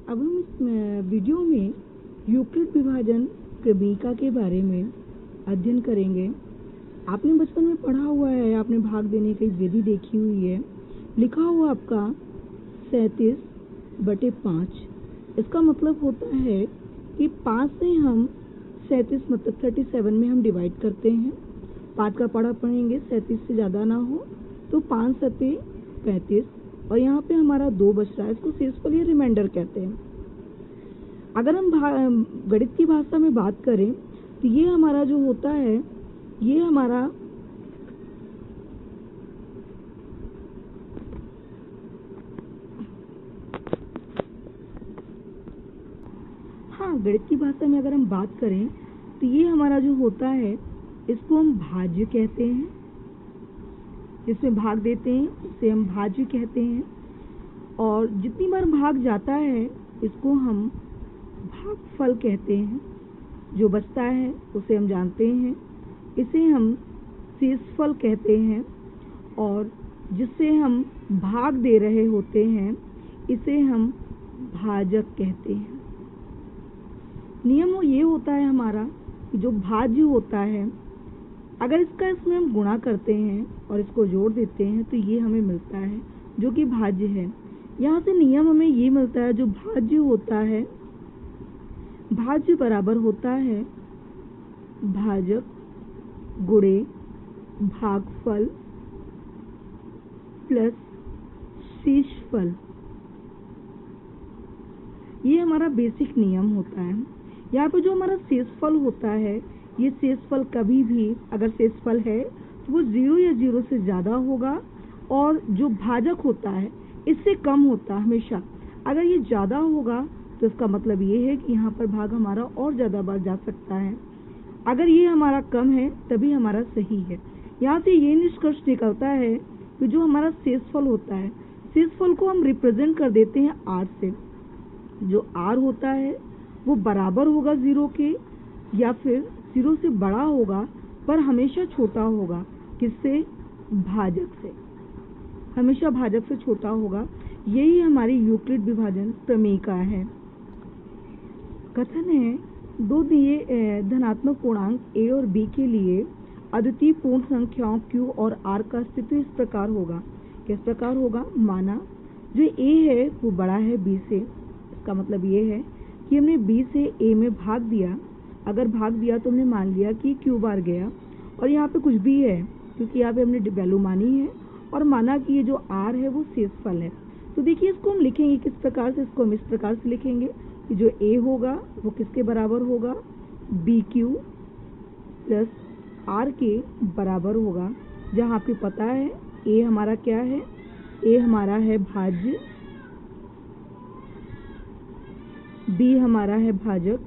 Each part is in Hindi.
अब हम इस वीडियो में यूक्लिड विभाजन क्रमिका के बारे में अध्ययन करेंगे। आपने बचपन में पढ़ा हुआ है, आपने भाग देने की विधि देखी हुई है। लिखा हुआ आपका 37/5। इसका मतलब होता है कि 5 से हम 37 मतलब 37 में हम डिवाइड करते हैं। 5 का पढ़ा पढ़ेंगे, 37 से ज़्यादा ना हो तो 5 सते 35 और यहाँ पे हमारा 2 बच रहा है। इसको शेषफल या रिमाइंडर कहते हैं। अगर हम गणित की भाषा में बात करें तो ये हमारा जो होता है, ये हमारा गणित की भाषा में अगर हम बात करें तो ये हमारा जो होता है, इसको हम भाज्य कहते हैं। जिसमें भाग देते हैं उसे हम भाज्य कहते हैं। और जितनी बार भाग जाता है इसको हम भागफल कहते हैं। जो बचता है उसे हम जानते हैं, इसे हम शेषफल कहते हैं। और जिससे हम भाग दे रहे होते हैं इसे हम भाजक कहते हैं। नियम ये होता है हमारा कि जो भाज्य होता है, अगर इसमें हम गुणा करते हैं और इसको जोड़ देते हैं तो ये हमें मिलता है जो कि भाज्य है। यहाँ से नियम हमें ये मिलता है, जो भाज्य होता है, भाज्य बराबर होता है भाजक गुणे भागफल प्लस शेषफल। ये हमारा बेसिक नियम होता है। यहाँ पे जो हमारा शेषफल होता है, ये शेषफल कभी भी अगर शेषफल है तो वो 0 या 0 से ज़्यादा होगा, और जो भाजक होता है इससे कम होता है हमेशा। अगर ये ज़्यादा होगा तो इसका मतलब ये है कि यहाँ पर भाग हमारा और ज़्यादा बार जा सकता है। अगर ये हमारा कम है तभी हमारा सही है। यहाँ से ये निष्कर्ष निकलता है कि जो हमारा शेषफल होता है, शेषफल को हम रिप्रेजेंट कर देते हैं R से। जो R होता है वो बराबर होगा 0 के, या फिर 0 से बड़ा होगा पर हमेशा छोटा होगा। किससे? भाजक से। हमेशा भाजक से छोटा होगा। यही हमारी यूक्लिड विभाजन क्रमिका है। कथन है, 2 दिए धनात्मक पूर्णांक a और b के लिए अद्वितीय पूर्ण संख्याओं q और r का अस्तित्व इस प्रकार होगा। किस प्रकार होगा? माना जो a है वो बड़ा है b से। इसका मतलब ये है कि हमने b से a में भाग दिया। अगर भाग दिया तो हमने मान लिया कि q बार गया, और यहाँ पे कुछ भी है क्योंकि यहाँ पे हमने वैल्यू मानी है और माना कि ये जो r है वो शेषफल है। तो देखिए इसको हम लिखेंगे किस प्रकार से? इसको हम इस प्रकार से लिखेंगे कि जो a होगा वो किसके बराबर होगा? bq प्लस r के बराबर होगा। जहाँ आपको पता है a हमारा क्या है? a हमारा है भाज्य, b हमारा है भाजक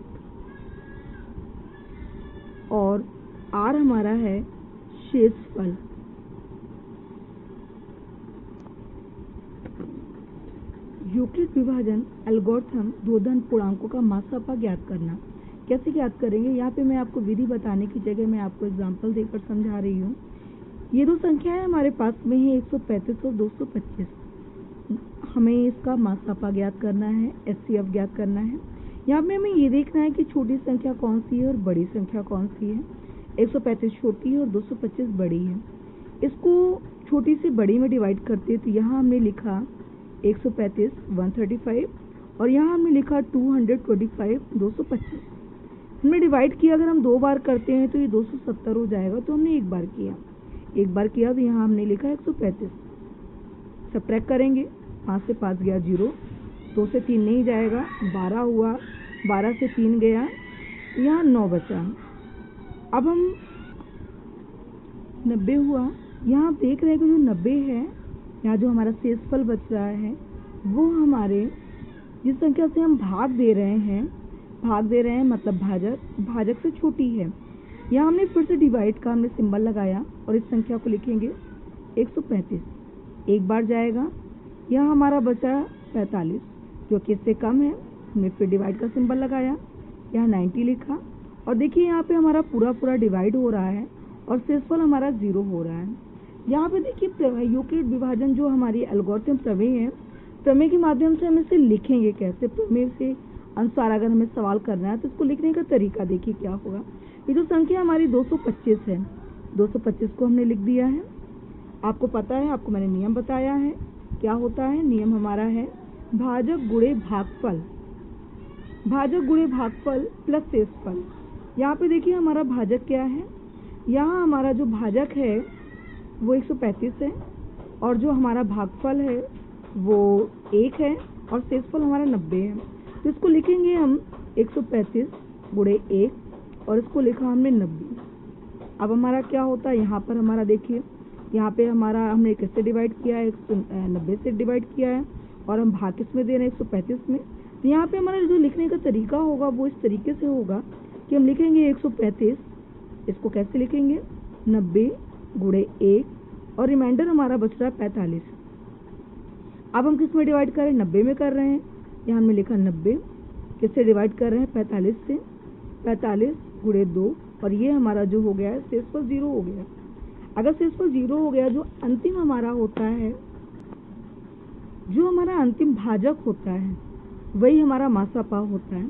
और r हमारा है शेषफल। यूक्लिड विभाजन एल्गोरिथम 2 धन पूर्णांकों का मासापा ज्ञात करना। कैसे ज्ञात करेंगे? यहाँ पे मैं आपको विधि बताने की जगह मैं आपको एग्जांपल देकर समझा रही हूँ। ये 2 संख्याएं हमारे पास में है, 135 और 225। हमें इसका मासापा ज्ञात करना है, एचसीएफ ज्ञात करना है। यहाँ पे हमें ये देखना है कि छोटी संख्या कौन सी है और बड़ी संख्या कौन सी है। 135 छोटी है और 225 बड़ी है। इसको छोटी से बड़ी में डिवाइड करते तो यहाँ हमने लिखा 135 135 और यहाँ हमने लिखा 225 225। हमने डिवाइड किया, अगर हम 2 बार करते हैं तो ये 270 हो जाएगा। तो हमने एक बार किया तो यहाँ हमने लिखा 135। सब्ट्रैक्ट करेंगे, 5 से 5 गया 0, 2 से 3 नहीं जाएगा, 12 हुआ, 12 से 3 गया, यहाँ 9 बचा। अब हम 90 हुआ। यहाँ आप देख रहे हैं कि जो 90 है, यहाँ जो हमारा शेषफल बच रहा है वो हमारे जिस संख्या से हम भाग दे रहे हैं मतलब भाजक से छोटी है। यहाँ हमने फिर से डिवाइड का हमने सिंबल लगाया और इस संख्या को लिखेंगे 135। एक बार जाएगा, यहाँ हमारा बचा 45 जो कि इससे कम है। हमने फिर डिवाइड का सिंबल लगाया, यहाँ 90 लिखा और देखिए यहाँ पे हमारा पूरा डिवाइड हो रहा है और शेषफल हमारा 0 हो रहा है। यहाँ पे देखिए यूक्लिड विभाजन जो हमारी एल्गोरिथम प्रमेय है, प्रमेय के माध्यम से हम इसे लिखेंगे कैसे, प्रमेय से अनुसार अगर हमें सवाल करना है तो इसको लिखने का तरीका देखिए क्या होगा। ये जो संख्या हमारी 225 है, 225 को हमने लिख दिया है। आपको पता है, आपको मैंने नियम बताया है क्या होता है। नियम हमारा है भाजक गुणे भागफल, भाजक गुणे भागफल प्लस शेषफल। यहाँ पे देखिए हमारा भाजक क्या है, यहाँ हमारा जो भाजक है वो 135 है और जो हमारा भागफल है वो 1 है और शेषफल हमारा 90 है। तो इसको लिखेंगे हम 135 गुणे 1 और इसको लिखा हमने 90। अब हमारा क्या होता है, यहाँ पर हमारा देखिए, यहाँ पे हमारा हमने किससे डिवाइड किया है, 190 से डिवाइड किया है और हम भाग किस में दे रहे हैं, 135 में। तो यहाँ पे हमारा जो लिखने का तरीका होगा वो इस तरीके से होगा कि हम लिखेंगे 135, इसको कैसे लिखेंगे 90 गुणे 1 और रिमाइंडर हमारा बच रहा है 45। अब हम किस में डिवाइड कर रहे हैं, 90 में कर रहे हैं। यहाँ हमने लिखा 90 किससे डिवाइड कर रहे हैं, 45 से, 45 गुणे 2 और ये हमारा जो हो गया है शेषफल 0 हो गया। अगर शेषफल 0 हो गया, जो अंतिम हमारा होता है, जो हमारा अंतिम भाजक होता है वही हमारा मासापा होता है।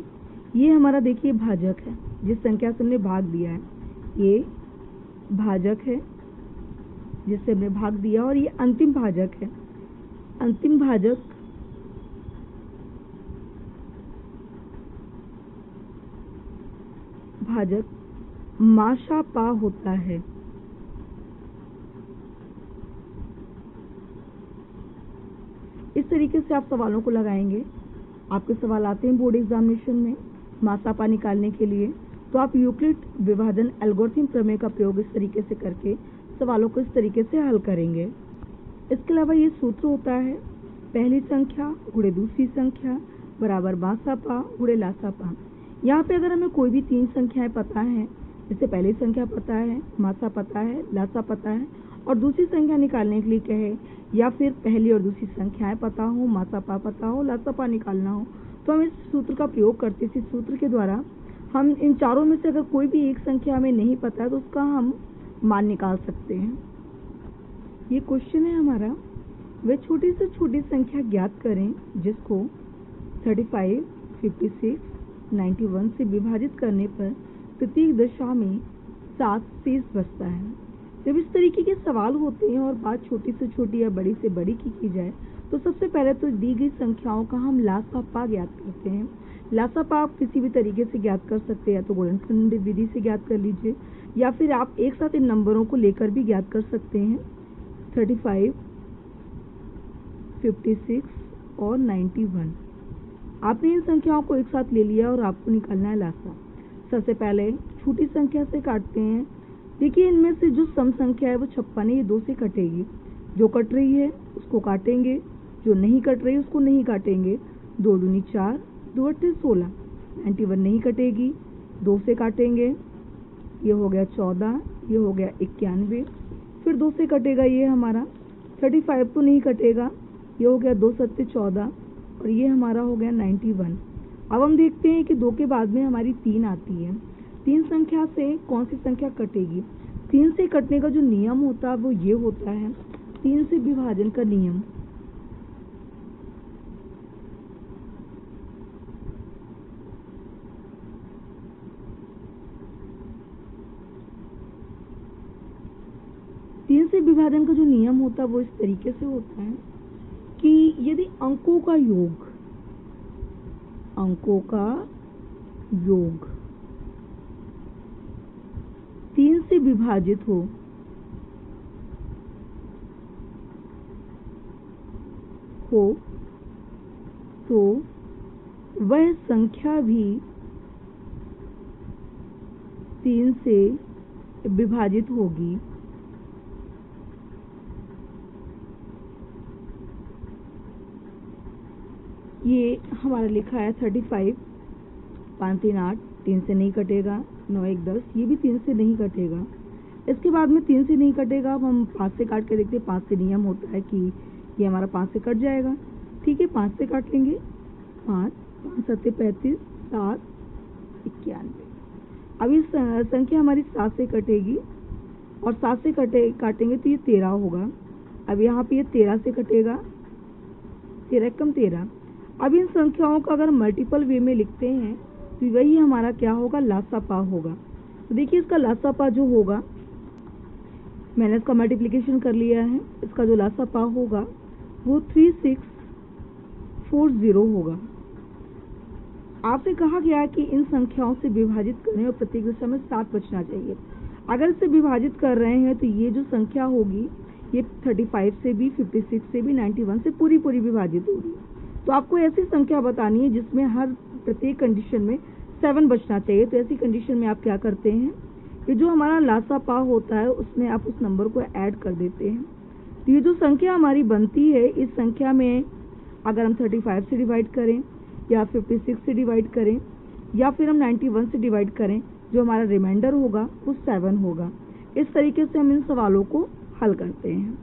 ये हमारा देखिए भाजक है, जिस संख्या से हमने भाग दिया है ये भाजक है जिससे हमने भाग दिया, और ये अंतिम भाजक है। अंतिम भाजक मासापा होता है। इस तरीके से आप सवालों को लगाएंगे। आपके सवाल आते हैं बोर्ड एग्जामिनेशन में मासापा निकालने के लिए, तो आप यूक्लिड विभाजन एल्गोरिथम प्रमेय का प्रयोग इस तरीके से करके सवालों को इस तरीके से हल करेंगे। इसके अलावा ये सूत्र होता है पहली संख्या गुणे दूसरी संख्या बराबर मासापा गुणे लासापा। यहाँ पे अगर हमें कोई भी 3 संख्याएं पता है, जैसे पहली संख्या पता है, मासा पता है, लासा पता है, और दूसरी संख्या निकालने के लिए कहे, या फिर पहली और दूसरी संख्याएं पता हो, मासापा पता हो, लासापा निकालना हो, तो हम इस सूत्र का प्रयोग करते हैं। इस सूत्र के द्वारा हम इन चारों में से अगर कोई भी एक संख्या हमें नहीं पता है तो उसका हम मान निकाल सकते हैं। ये क्वेश्चन है हमारा, वह छोटी से छोटी संख्या ज्ञात करें जिसको 35, 56, 91 से विभाजित करने पर प्रत्येक दशा में 7 शेष बचता है। जब इस तरीके के सवाल होते हैं और बात छोटी से छोटी या बड़ी से बड़ी की जाए तो सबसे पहले तो दी गई संख्याओं का हम लासापा ज्ञात करते हैं। लासापा आप किसी भी तरीके से ज्ञात कर सकते हैं, या तो गुणनखंड विधि से ज्ञात कर लीजिए, या फिर आप एक साथ इन नंबरों को लेकर भी ज्ञात कर सकते हैं। 35, 56 और 91, आपने इन संख्याओं को एक साथ ले लिया और आपको निकालना है लासा। सबसे पहले छोटी संख्या से काटते हैं। देखिए इनमें से जो सम संख्या है वो 56 है, ये 2 से कटेगी। जो कट रही है उसको काटेंगे, जो नहीं कट रही उसको नहीं काटेंगे। 2 दूनी 4, 2 अट्ठे 16। 91 नहीं कटेगी, 2 से काटेंगे, ये हो गया 14, ये हो गया 91। फिर 2 से कटेगा ये हमारा 35 तो नहीं कटेगा, ये हो गया 2 सत्ते 14 और ये हमारा हो गया 91। अब हम देखते हैं कि 2 के बाद में हमारी 3 आती है। 3 संख्या से कौन सी संख्या कटेगी? 3 से कटने का जो नियम होता है वो ये होता है 3 से विभाजन का नियम। तीन से विभाजन का जो नियम होता है वो इस तरीके से होता है कि यदि अंकों का योग 3 से विभाजित हो तो वह संख्या भी 3 से विभाजित होगी। ये हमारा लिखा है 35, 5 3 8, 3 से नहीं कटेगा। 9 1 10, ये भी 3 से नहीं कटेगा। इसके बाद में 3 से नहीं कटेगा। अब हम 5 से काट के देखते हैं। 5 से नियम होता है कि ये हमारा 5 से कट जाएगा। ठीक है, 5 से काट लेंगे। 5 5 7 35, 7 91। अब इस संख्या हमारी 7 से कटेगी और 7 से काटेंगे तो ये 13 होगा। अब यहाँ पे ये 13 से कटेगा 13 कम 13। अब इन संख्याओं का अगर मल्टीपल वे में लिखते हैं तो वही हमारा क्या होगा, लासापा होगा। तो देखिए इसका लासापा जो होगा, मैंने इसका मल्टीप्लिकेशन कर लिया है, इसका जो लासापा होगा वो 3640 होगा। आपसे कहा गया है कि इन संख्याओं से विभाजित करें और प्रत्येक दिशा में 7 बचना चाहिए। अगर इसे विभाजित कर रहे हैं तो ये जो संख्या होगी ये 35 से भी, 56 से भी, 91 से पूरी विभाजित होगी। तो आपको ऐसी संख्या बतानी है जिसमें हर प्रत्येक कंडीशन में 7 बचना चाहिए। तो ऐसी कंडीशन में आप क्या करते हैं कि जो हमारा लासापा होता है उसमें आप उस नंबर को ऐड कर देते हैं। तो ये जो संख्या हमारी बनती है, इस संख्या में अगर हम 35 से डिवाइड करें या 56 से डिवाइड करें या फिर हम 91 से डिवाइड करें, जो हमारा रिमाइंडर होगा वो 7 होगा। इस तरीके से हम इन सवालों को हल करते हैं।